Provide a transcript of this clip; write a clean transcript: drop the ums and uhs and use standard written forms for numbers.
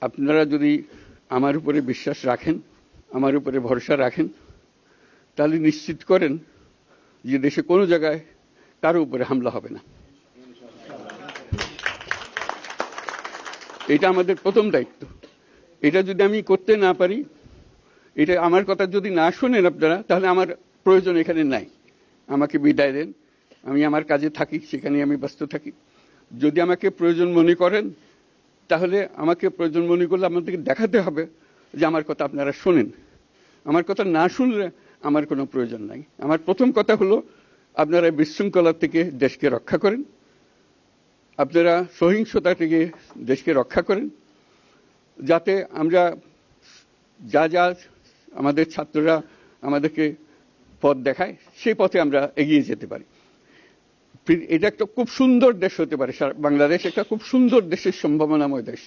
আপনারা যদি আমার উপরে বিশ্বাস রাখেন, আমার উপরে ভরসা রাখেন, তাহলে নিশ্চিত করেন যে দেশে কোনো জায়গায় কারো উপরে হামলা হবে না। এটা আমাদের প্রথম দায়িত্ব। এটা যদি আমি করতে না পারি, এটা আমার কথা যদি না শোনেন আপনারা, তাহলে আমার প্রয়োজন এখানে নাই। আমাকে বিদায় দেন, আমি আমার কাজে থাকি, সেখানে আমি ব্যস্ত থাকি। যদি আমাকে প্রয়োজন মনে করেন, তাহলে আমাকে প্রয়োজন মনে করলে আপনাদেরকে দেখাতে হবে যে আমার কথা আপনারা শোনেন। আমার কথা না শুনলে আমার কোনো প্রয়োজন নাই। আমার প্রথম কথা হলো, আপনারা বিশৃঙ্খলা থেকে দেশকে রক্ষা করেন, আপনারা সহিংসতা থেকে দেশকে রক্ষা করেন, যাতে আমরা যা আমাদের ছাত্ররা আমাদেরকে পথ দেখায়, সেই পথে আমরা এগিয়ে যেতে পারি। এটা একটা খুব সুন্দর দেশ হতে পারে। বাংলাদেশ একটা খুব সুন্দর দেশের সম্ভাবনাময় দেশ।